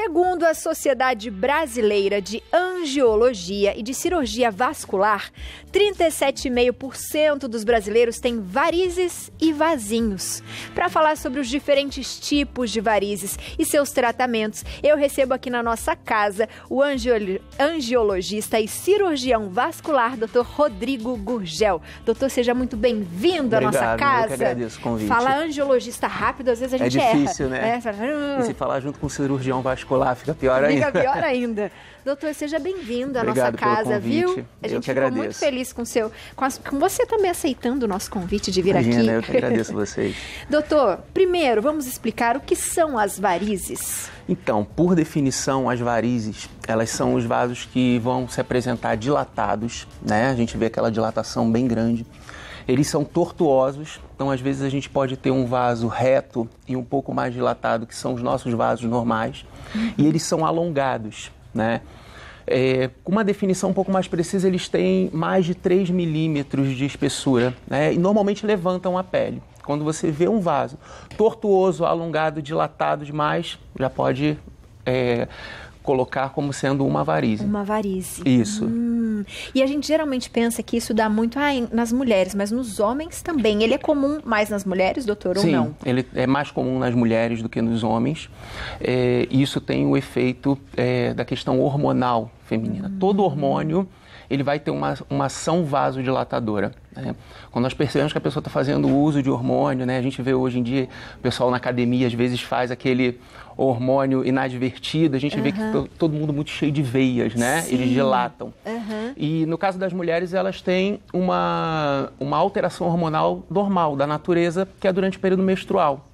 Segundo a Sociedade Brasileira de Angiologia e de Cirurgia Vascular, 37,5% dos brasileiros têm varizes e vasinhos. Para falar sobre os diferentes tipos de varizes e seus tratamentos, eu recebo aqui na nossa casa o angiologista e cirurgião vascular, Dr. Rodrigo Gurgel. Doutor, seja muito bem-vindo à nossa casa. Eu que agradeço o convite. Falar angiologista rápido, às vezes a gente erra. É difícil, né? E se falar junto com o cirurgião vascular, fica pior ainda. Fica pior ainda. Doutor, seja bem-vindo à nossa casa, viu? A gente ficou muito feliz com você também aceitando o nosso convite de vir aqui. Imagina, eu que agradeço vocês. Doutor, primeiro, vamos explicar o que são as varizes. Então, por definição, as varizes, elas são os vasos que vão se apresentar dilatados, né? A gente vê aquela dilatação bem grande. Eles são tortuosos, então às vezes a gente pode ter um vaso reto e um pouco mais dilatado, que são os nossos vasos normais, e eles são alongados, né? Com uma definição um pouco mais precisa, eles têm mais de 3 milímetros de espessura, né? E normalmente levantam a pele. Quando você vê um vaso tortuoso, alongado, dilatado demais, já pode colocar como sendo uma varize. Uma varize. Isso. E a gente geralmente pensa que isso dá muito nas mulheres, mas nos homens também. Ele é comum mais nas mulheres, doutor, ou não? Sim, ele é mais comum nas mulheres do que nos homens. Isso tem o efeito da questão hormonal feminina. Todo hormônio, ele vai ter uma ação vasodilatadora, né? Quando nós percebemos que a pessoa está fazendo uso de hormônio, né? A gente vê hoje em dia, o pessoal na academia às vezes faz aquele hormônio inadvertido, a gente vê que todo mundo muito cheio de veias, né? Sim. Eles dilatam. E no caso das mulheres, elas têm uma alteração hormonal normal, da natureza, que é durante o período menstrual.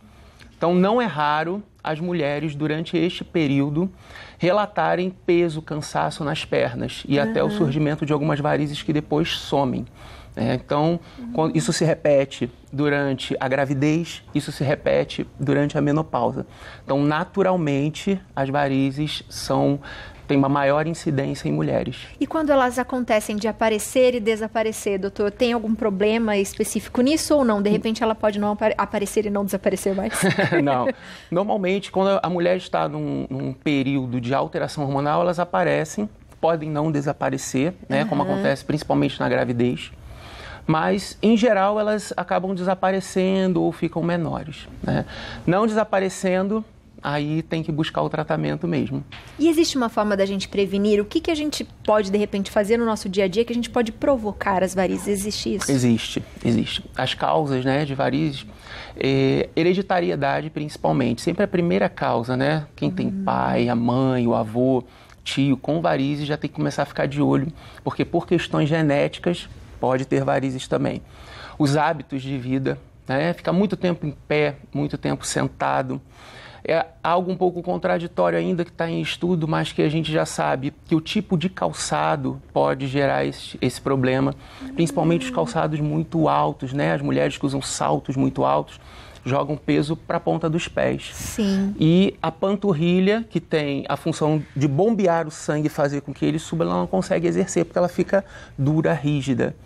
Então, não é raro as mulheres, durante este período, relatarem peso, cansaço nas pernas e até o surgimento de algumas varizes que depois somem. Então, isso se repete durante a gravidez, isso se repete durante a menopausa. Então, naturalmente, as varizes têm uma maior incidência em mulheres. E quando elas acontecem de aparecer e desaparecer, doutor, tem algum problema específico nisso ou não? De repente ela pode não aparecer e não desaparecer mais? Não. Normalmente, quando a mulher está num período de alteração hormonal, elas aparecem, podem não desaparecer, né? Como acontece principalmente na gravidez. Mas, em geral, elas acabam desaparecendo ou ficam menores, né? Não desaparecendo, aí tem que buscar o tratamento mesmo. E existe uma forma da gente prevenir? O que a gente pode, de repente, fazer no nosso dia a dia que a gente pode provocar as varizes? Existe isso? Existe. As causas, né, de varizes, hereditariedade principalmente. Sempre a primeira causa, né? Quem tem pai, a mãe, o avô, tio com varizes já tem que começar a ficar de olho, porque por questões genéticas pode ter varizes também. Os hábitos de vida, né? Ficar muito tempo em pé, muito tempo sentado. É algo um pouco contraditório ainda que está em estudo, mas que a gente já sabe que o tipo de calçado pode gerar esse problema, principalmente os calçados muito altos, né? As mulheres que usam saltos muito altos jogam peso para a ponta dos pés. Sim. E a panturrilha, que tem a função de bombear o sangue e fazer com que ele suba, ela não consegue exercer, porque ela fica dura, rígida.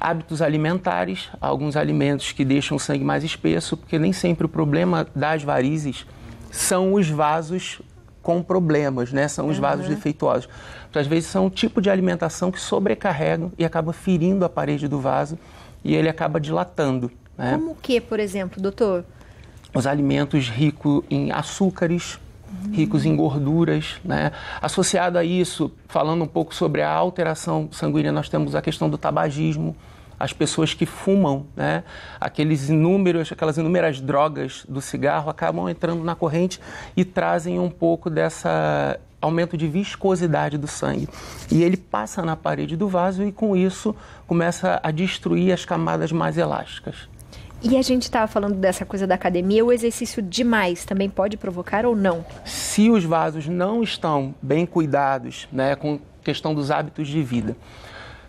Hábitos alimentares, alguns alimentos que deixam o sangue mais espesso, porque nem sempre o problema das varizes são os vasos com problemas, né? São os vasos defeituosos. Às vezes são um tipo de alimentação que sobrecarregam e acaba ferindo a parede do vaso e ele acaba dilatando, né? Como o que, por exemplo, doutor? Os alimentos ricos em açúcares, ricos em gorduras, né? Associado a isso, falando um pouco sobre a alteração sanguínea, nós temos a questão do tabagismo, as pessoas que fumam, né? Aquelas inúmeras drogas do cigarro acabam entrando na corrente e trazem um pouco dessa aumento de viscosidade do sangue. E ele passa na parede do vaso e com isso começa a destruir as camadas mais elásticas. E a gente estava falando dessa coisa da academia, o exercício demais também pode provocar ou não? Se os vasos não estão bem cuidados, né, com questão dos hábitos de vida,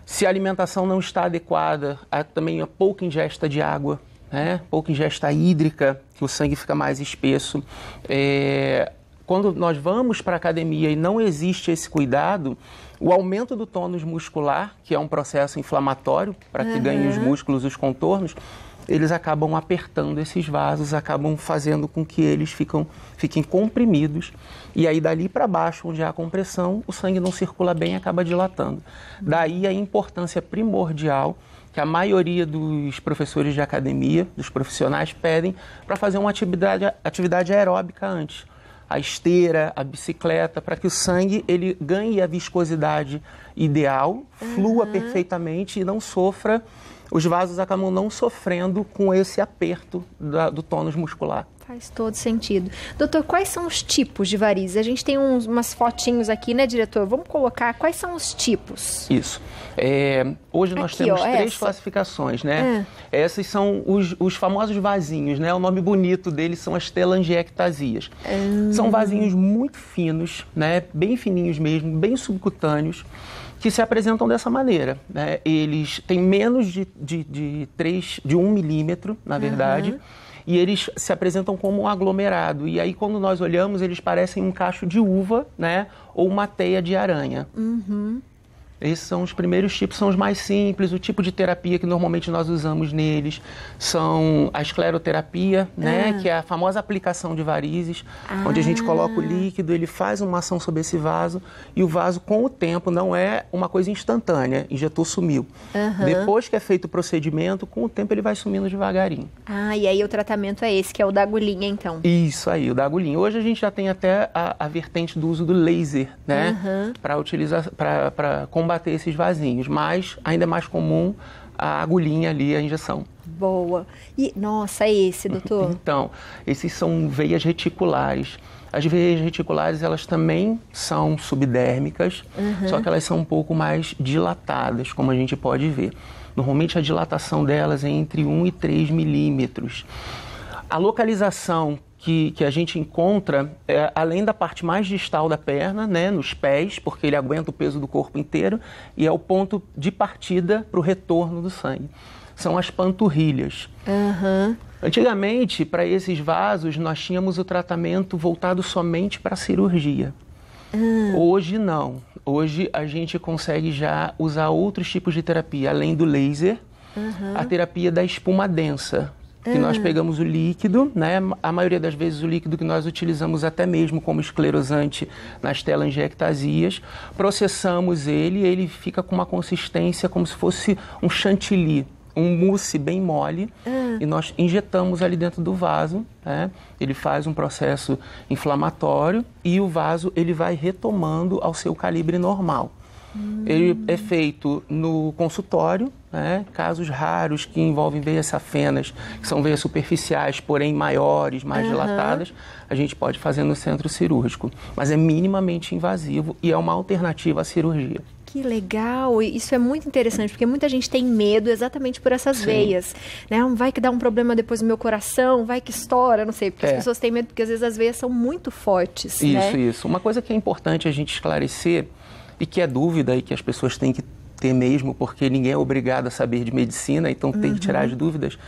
se a alimentação não está adequada, há também a pouca ingesta de água, né, pouca ingesta hídrica, que o sangue fica mais espesso. Quando nós vamos para a academia e não existe esse cuidado, o aumento do tônus muscular, que é um processo inflamatório para que ganhem os músculos, os contornos, eles acabam apertando esses vasos, acabam fazendo com que eles fiquem comprimidos. E aí, dali para baixo, onde há compressão, o sangue não circula bem e acaba dilatando. Daí a importância primordial que a maioria dos professores de academia, dos profissionais, pedem para fazer uma atividade aeróbica antes. A esteira, a bicicleta, para que o sangue ele ganhe a viscosidade ideal, flua perfeitamente e não sofra, os vasos acabam não sofrendo com esse aperto do tônus muscular. Faz todo sentido. Doutor, quais são os tipos de varizes? A gente tem umas fotinhos aqui, né, diretor? Vamos colocar quais são os tipos? Isso. Hoje nós aqui, temos três classificações, né? Essas são os famosos vasinhos, né? O nome bonito deles são as telangiectasias. São vasinhos muito finos, né? Bem fininhos mesmo, bem subcutâneos, que se apresentam dessa maneira, né? Eles têm menos de 1 milímetro, na verdade, e eles se apresentam como um aglomerado. E aí, quando nós olhamos, eles parecem um cacho de uva, né? Ou uma teia de aranha. Esses são os primeiros tipos, são os mais simples. O tipo de terapia que normalmente nós usamos neles são a escleroterapia, né? Que é a famosa aplicação de varizes, onde a gente coloca o líquido, ele faz uma ação sobre esse vaso e o vaso, com o tempo, não é uma coisa instantânea, injetou, sumiu. Depois que é feito o procedimento, com o tempo ele vai sumindo devagarinho. E aí o tratamento é esse, que é o da agulhinha, então? Isso aí, o da agulhinha. Hoje a gente já tem até a vertente do uso do laser, né? Para utilizar, para combater esses vasinhos, mas ainda é mais comum a agulhinha ali, a injeção. Boa. E, nossa, é esse, doutor? Então, esses são veias reticulares. As veias reticulares, elas também são subdérmicas, só que elas são um pouco mais dilatadas, como a gente pode ver. Normalmente a dilatação delas é entre 1 e 3 milímetros. A localização que a gente encontra, além da parte mais distal da perna, né, nos pés, porque ele aguenta o peso do corpo inteiro, e é o ponto de partida para o retorno do sangue. São as panturrilhas. Antigamente, para esses vasos, nós tínhamos o tratamento voltado somente para a cirurgia. Hoje não. Hoje a gente consegue já usar outros tipos de terapia, além do laser, a terapia da espuma densa. Que nós pegamos o líquido, né? A maioria das vezes o líquido que nós utilizamos até mesmo como esclerosante nas telangiectasias, processamos ele fica com uma consistência como se fosse um chantilly, um mousse bem mole, e nós injetamos ali dentro do vaso, né? Ele faz um processo inflamatório e o vaso ele vai retomando ao seu calibre normal. Ele é feito no consultório, né? Casos raros que envolvem veias safenas, que são veias superficiais, porém maiores, mais dilatadas, a gente pode fazer no centro cirúrgico. Mas é minimamente invasivo e é uma alternativa à cirurgia. Que legal! Isso é muito interessante, porque muita gente tem medo exatamente por essas veias. Né? Vai que dá um problema depois no meu coração, vai que estoura, não sei. Porque as pessoas têm medo, porque às vezes as veias são muito fortes. Isso. Uma coisa que é importante a gente esclarecer, e que é dúvida e que as pessoas têm que ter mesmo, porque ninguém é obrigado a saber de medicina, então tem que tirar as dúvidas,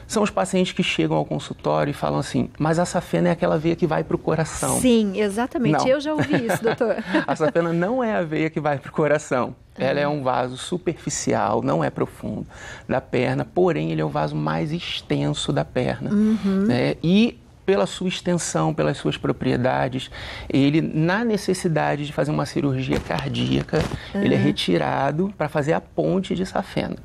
são os pacientes que chegam ao consultório e falam assim, mas a safena é aquela veia que vai para o coração. Sim, exatamente. Não. Eu já ouvi isso, doutor. A safena não é a veia que vai para o coração. Ela é um vaso superficial, não é profundo, da perna, porém ele é o vaso mais extenso da perna. Né? E pela sua extensão, pelas suas propriedades, ele, na necessidade de fazer uma cirurgia cardíaca, ele é retirado para fazer a ponte de safena.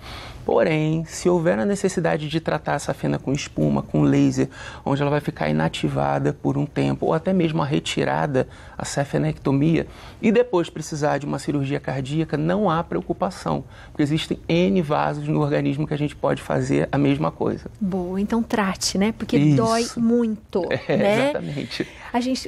Porém, se houver a necessidade de tratar a safena com espuma, com laser, onde ela vai ficar inativada por um tempo, ou até mesmo a retirada, a safenectomia, e depois precisar de uma cirurgia cardíaca, não há preocupação, porque existem N vasos no organismo que a gente pode fazer a mesma coisa. Boa, então trate, né? Porque dói muito, né? Exatamente.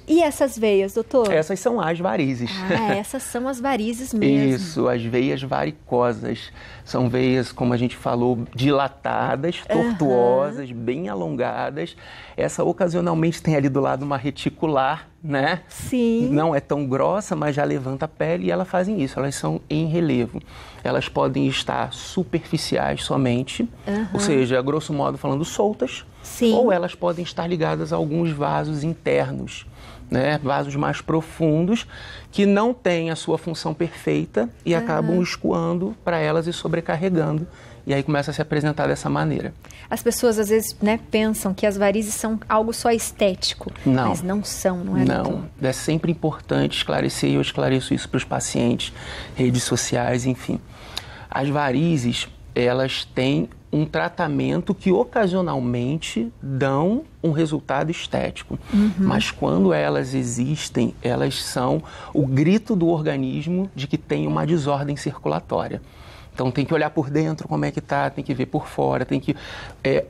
E essas veias, doutor? Essas são as varizes. Essas são as varizes mesmo. Isso, as veias varicosas. São veias, como a gente falou, dilatadas, tortuosas, bem alongadas. Essa ocasionalmente tem ali do lado uma reticular, né? Sim. Não é tão grossa, mas já levanta a pele e elas fazem isso, elas são em relevo. Elas podem estar superficiais somente, ou seja, grosso modo falando, soltas. Sim. Ou elas podem estar ligadas a alguns vasos internos, né? Vasos mais profundos que não têm a sua função perfeita e acabam escoando para elas e sobrecarregando e aí começa a se apresentar dessa maneira. As pessoas às vezes, né, pensam que as varizes são algo só estético, Não. mas não são, não é, doutor? Não, é sempre importante esclarecer, e eu esclareço isso para os pacientes, redes sociais, enfim. As varizes, elas têm um tratamento que ocasionalmente dão um resultado estético. Mas quando elas existem, elas são o grito do organismo de que tem uma desordem circulatória. Então tem que olhar por dentro como é que está, tem que ver por fora, tem que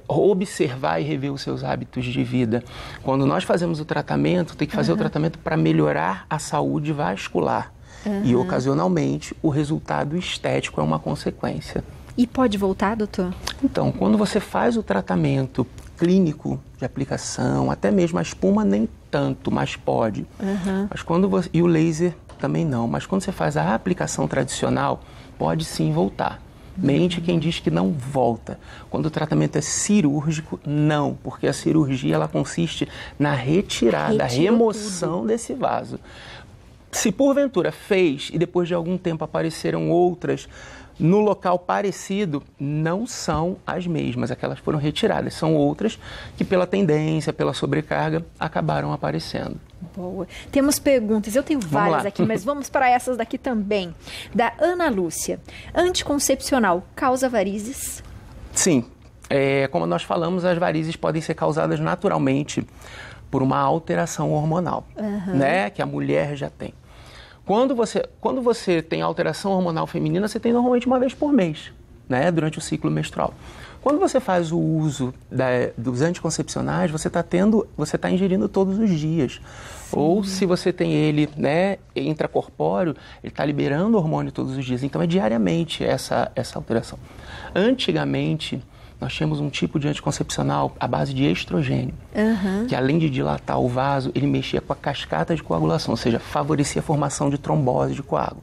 observar e rever os seus hábitos de vida. Quando nós fazemos o tratamento, tem que fazer o tratamento para melhorar a saúde vascular. E ocasionalmente o resultado estético é uma consequência. E pode voltar, doutor? Então, quando você faz o tratamento clínico de aplicação, até mesmo a espuma nem tanto, mas pode. Mas quando você, e o laser também não, mas quando você faz a aplicação tradicional, pode sim voltar. Mente quem diz que não volta. Quando o tratamento é cirúrgico, não, porque a cirurgia ela consiste na retirada, remoção desse vaso. Se porventura fez e depois de algum tempo apareceram outras no local parecido, não são as mesmas, aquelas foram retiradas, são outras que pela tendência, pela sobrecarga, acabaram aparecendo. Boa. Temos perguntas, eu tenho várias aqui, mas vamos para essas daqui também. Da Ana Lúcia, anticoncepcional causa varizes? Sim, como nós falamos, as varizes podem ser causadas naturalmente por uma alteração hormonal, né, que a mulher já tem. Quando você tem alteração hormonal feminina, você tem normalmente uma vez por mês, né, durante o ciclo menstrual. Quando você faz o uso dos anticoncepcionais, você está ingerindo todos os dias. Sim. Ou se você tem ele, né, intracorpóreo, ele está liberando hormônio todos os dias. Então é diariamente essa alteração. Antigamente, nós tínhamos um tipo de anticoncepcional à base de estrogênio, que além de dilatar o vaso, ele mexia com a cascata de coagulação, ou seja, favorecia a formação de trombose de coágulo.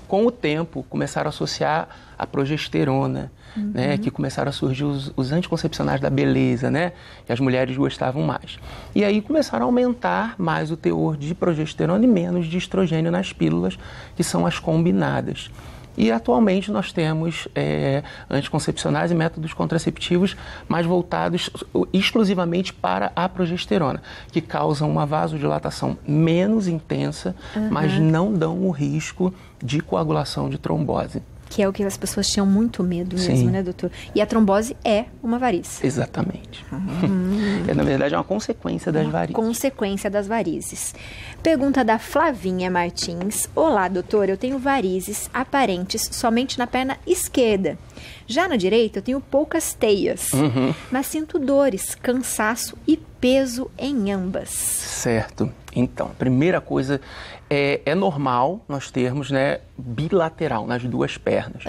Com o tempo, começaram a associar a progesterona, né, que começaram a surgir os anticoncepcionais da beleza, né, que as mulheres gostavam mais. E aí começaram a aumentar mais o teor de progesterona e menos de estrogênio nas pílulas, que são as combinadas. E atualmente nós temos anticoncepcionais e métodos contraceptivos mais voltados exclusivamente para a progesterona, que causam uma vasodilatação menos intensa, mas não dão o risco de coagulação de trombose. Que é o que as pessoas tinham muito medo mesmo, né, doutor? E a trombose é uma varize. Exatamente. Na verdade, é uma consequência das varizes. Consequência das varizes. Pergunta da Flavinha Martins. Olá, doutor, eu tenho varizes aparentes somente na perna esquerda. Já na direita, eu tenho poucas teias, mas sinto dores, cansaço e peso em ambas. Certo. Então, a primeira coisa é normal nós termos, né, bilateral nas duas pernas,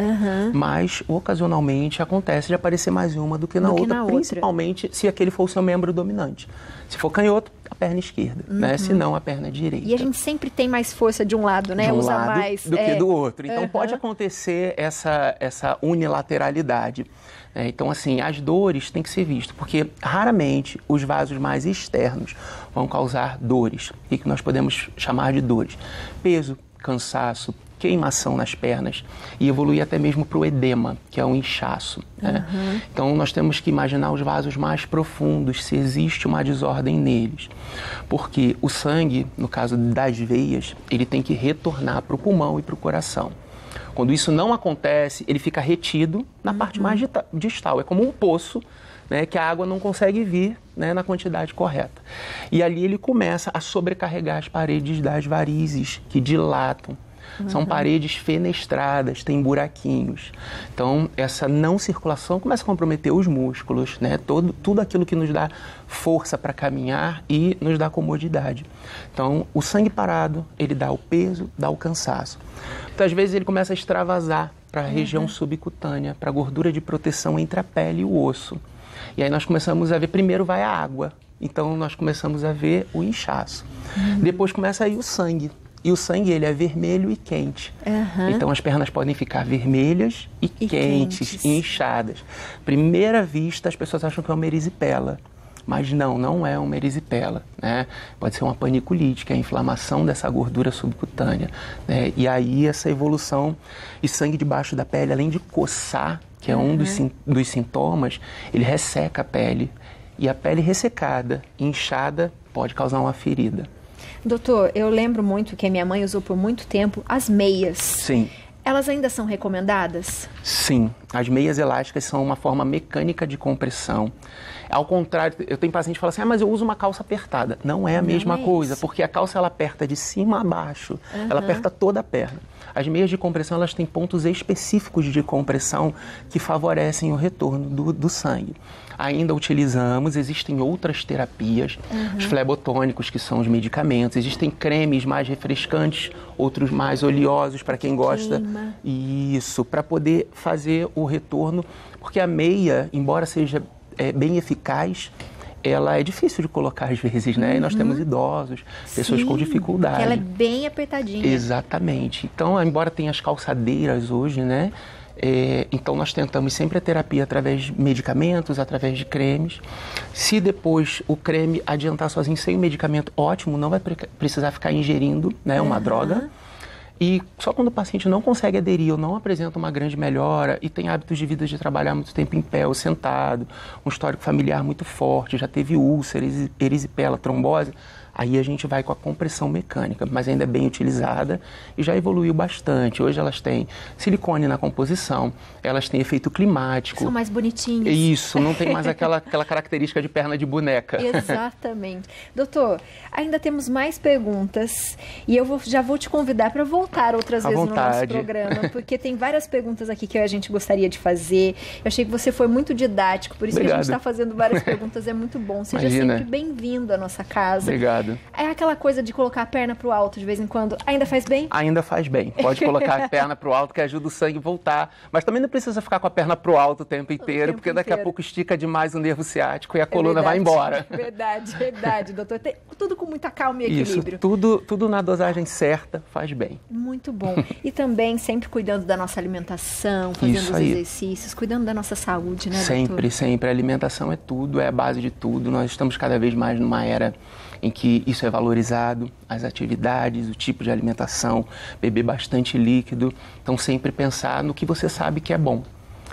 mas ocasionalmente acontece de aparecer mais uma do que na outra, principalmente se aquele for o seu membro dominante. Se for canhoto, a perna esquerda, né? Se não, a perna direita. E a gente sempre tem mais força de um lado, né? De um Usa lado mais do que do outro. Então pode acontecer essa unilateralidade. Então, assim, as dores têm que ser vistas, porque raramente os vasos mais externos vão causar dores. O que nós podemos chamar de dores? Peso, cansaço, queimação nas pernas e evoluir até mesmo para o edema, que é um inchaço. Né? Então, nós temos que imaginar os vasos mais profundos, se existe uma desordem neles. Porque o sangue, no caso das veias, ele tem que retornar para o pulmão e para o coração. Quando isso não acontece, ele fica retido na parte mais distal. É como um poço, né, que a água não consegue vir, né, na quantidade correta. E ali ele começa a sobrecarregar as paredes das varizes, que dilatam. São paredes fenestradas, tem buraquinhos. Então, essa não circulação começa a comprometer os músculos, né? Tudo aquilo que nos dá força para caminhar e nos dá comodidade. Então, o sangue parado, ele dá o peso, dá o cansaço. Então, às vezes, ele começa a extravasar para a região subcutânea, para a gordura de proteção entre a pele e o osso. E aí nós começamos a ver, primeiro vai a água. Então, nós começamos a ver o inchaço. Depois começa a ir o sangue. E o sangue, ele é vermelho e quente. Então, as pernas podem ficar vermelhas e quentes, e inchadas. Primeira vista, as pessoas acham que é uma erisipela. Mas não é uma erisipela, né? Pode ser uma paniculite, que é a inflamação dessa gordura subcutânea, né? E aí, essa evolução e sangue debaixo da pele, além de coçar, que é um dos sintomas, ele resseca a pele. E a pele ressecada, inchada, pode causar uma ferida. Doutor, eu lembro muito que a minha mãe usou por muito tempo as meias. Sim. Elas ainda são recomendadas? Sim, as meias elásticas são uma forma mecânica de compressão. Ao contrário, eu tenho paciente que fala assim, mas eu uso uma calça apertada. Não é a mesma coisa, porque a calça ela aperta de cima a baixo, ela aperta toda a perna. As meias de compressão, elas têm pontos específicos de compressão que favorecem o retorno do sangue. Ainda utilizamos, existem outras terapias, os flebotônicos, que são os medicamentos, existem cremes mais refrescantes, outros mais oleosos para quem gosta. Isso, para poder fazer o retorno, porque a meia, embora seja bem eficaz, ela é difícil de colocar às vezes, né? E nós temos idosos, pessoas com dificuldade. Ela é bem apertadinha. Exatamente. Então, embora tenha as calçadeiras hoje, né? Então, nós tentamos sempre a terapia através de medicamentos, através de cremes. Se depois o creme adiantar sozinho sem o medicamento, ótimo, não vai precisar ficar ingerindo, né, uma droga. E só quando o paciente não consegue aderir ou não apresenta uma grande melhora e tem hábitos de vida de trabalhar muito tempo em pé ou sentado, um histórico familiar muito forte, já teve úlcera, erisipela, trombose, aí a gente vai com a compressão mecânica, mas ainda é bem utilizada e já evoluiu bastante. Hoje elas têm silicone na composição, elas têm efeito climático. São mais bonitinhas. Isso, não tem mais aquela característica de perna de boneca. Exatamente. Doutor, ainda temos mais perguntas e eu já vou te convidar para voltar outras vezes no nosso programa, porque tem várias perguntas aqui que a gente gostaria de fazer. Eu achei que você foi muito didático, por isso que a gente está fazendo várias perguntas, é muito bom. Seja sempre bem-vindo à nossa casa. Obrigado. É aquela coisa de colocar a perna pro alto de vez em quando. Ainda faz bem? Ainda faz bem. Pode colocar a perna pro alto que ajuda o sangue a voltar. Mas também não precisa ficar com a perna pro alto o tempo inteiro, porque daqui a pouco estica demais o nervo ciático e a coluna vai embora. Verdade, doutor. Tudo com muita calma e equilíbrio. Isso, tudo na dosagem certa faz bem. Muito bom. E também sempre cuidando da nossa alimentação, fazendo os exercícios, cuidando da nossa saúde, né, doutor? Sempre. A alimentação é tudo, é a base de tudo. Nós estamos cada vez mais numa era em que isso é valorizado, as atividades, o tipo de alimentação, beber bastante líquido. Então, sempre pensar no que você sabe que é bom.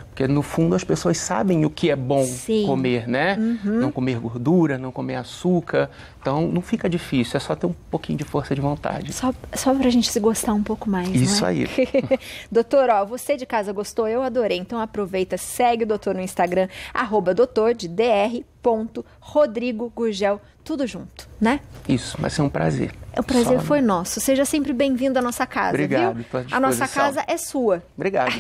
Porque, no fundo, as pessoas sabem o que é bom comer, né? Não comer gordura, não comer açúcar. Então, não fica difícil, é só ter um pouquinho de força de vontade. Só pra gente se gostar um pouco mais, Isso não é? aí. Doutor, você de casa gostou? Eu adorei. Então, aproveita, segue o doutor no Instagram, @doutor_Rodrigo Gurgel, tudo junto, né? Isso, vai ser um prazer. O prazer foi nosso. Seja sempre bem-vindo à nossa casa, Obrigado, viu? tô à disposição. A nossa casa é sua. Obrigado.